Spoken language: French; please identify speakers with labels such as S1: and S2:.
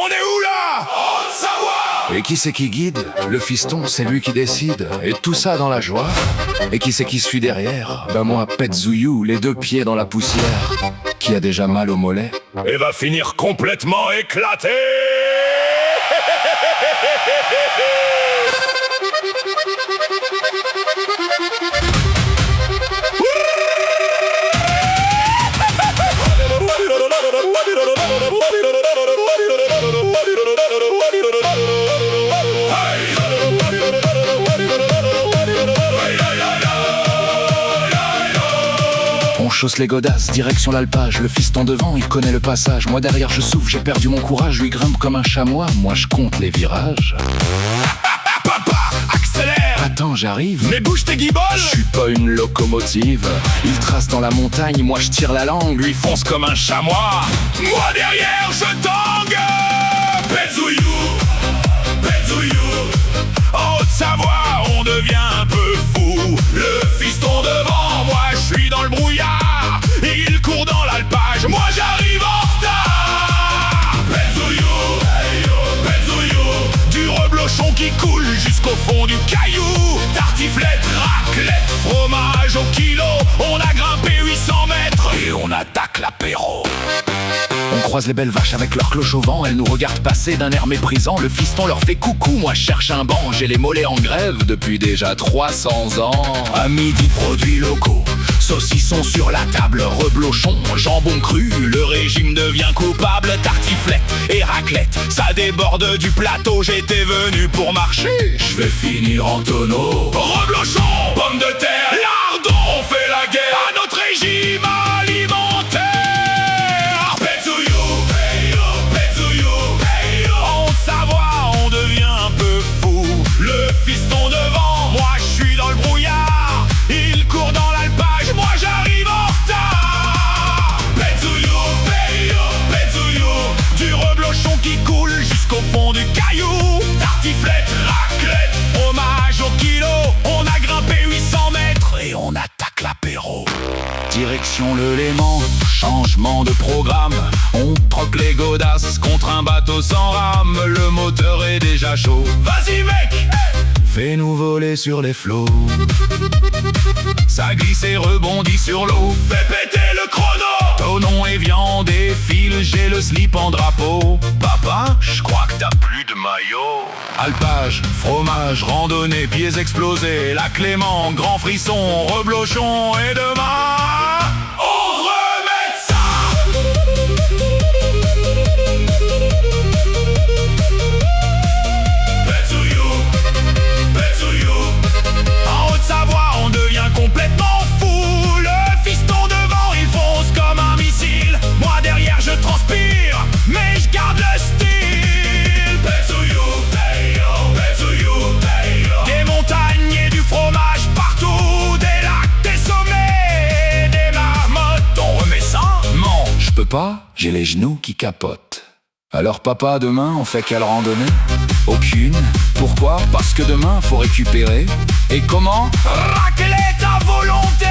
S1: On est où là?
S2: Et qui c'est qui guide? Le fiston, c'est lui qui décide. Et tout ça dans la joie. Et qui c'est qui suit derrière? Ben moi, Pet Zouyou, les deux pieds dans la poussière. Qui a déjà mal au mollet
S1: Et va finir complètement éclaté.
S2: On chausse les godasses, direction l'alpage. Le fiston devant, il connaît le passage. Moi derrière je souffle, j'ai perdu mon courage. Lui grimpe comme un chamois, moi je compte les virages.
S1: Papa, accélère.
S2: Attends, j'arrive.
S1: Mais bouge tes guiboles.
S2: Je suis pas une locomotive. Il trace dans la montagne, moi je tire la langue. Lui fonce comme un chamois.
S1: Moi derrière je tangue. Pet Zouyou, Pet Zouyou. En Haute-Savoie on devient un peu fou. Le fiston devant, moi je suis dans le brouillard. Il court dans l'alpage, moi j'arrive en retard. Pet Zouyou, Pet Zouyou. Du reblochon qui coule jusqu'au fond du caillou. Tartiflette, raclette, fromage au kilo. On a grimpé 800 mètres et on attaque l'apéro.
S2: On croise les belles vaches avec leur cloche au vent. Elles nous regardent passer d'un air méprisant. Le fiston leur fait coucou, moi je cherche un banc. J'ai les mollets en grève depuis déjà 300 ans.
S1: À midi, produits locaux, saucisson sur la table, reblochon, jambon cru, le régime devient coupable. Tartiflette et raclette, ça déborde du plateau. J'étais venu pour marcher, je vais finir en tonneau. Reblochon, pommes de terre, lardons, on fait la guerre à notre régime alimentaire. Pet Zouyou, Pet Zouyou. En Haute-Savoie, on devient un peu fou. Le fiston devant, moi je suis dans le brouillard. Il court dans l'alpage, moi j'arrive en retard. Pet Zouyou, Pet Zouyou. Du reblochon qui coule jusqu'au fond du caillou. Tartiflette, raclette, fromage au kilo. On a grimpé 800 mètres et on attaque l'apéro.
S2: Direction le Léman, changement de programme. On troque les godasses contre un bateau sans rame. Le moteur est déjà chaud.
S1: Vas-y mec,
S2: Fais-nous voler sur les flots.
S1: ça glisse et rebondit sur l'eau. Fais péter le chrono.
S2: Tonon et viande et fil, j'ai le slip en drapeau.
S1: Papa, je crois que t'as plus de maillot.
S2: Alpage, fromage, randonnée, pieds explosés. La Clément, grand frisson, reblochon. Et demain,
S1: On remet ça. Pet Zouyou, Pet Zouyou. En Haute-Savoie, on devient complètement fou. Le fiston devant, il fonce comme un missile. Moi derrière, je transpire, mais je garde le style. Pet Zouyou, Pet Zouyou. Des montagnes et du fromage partout. Des lacs, des sommets, des marmottes. On remet ça.
S2: non, je peux pas, j'ai les genoux qui capotent. Alors papa, demain, on fait quelle randonnée? Aucune. Pourquoi? Parce que demain, faut récupérer. Et comment?
S1: Raclette à volonté.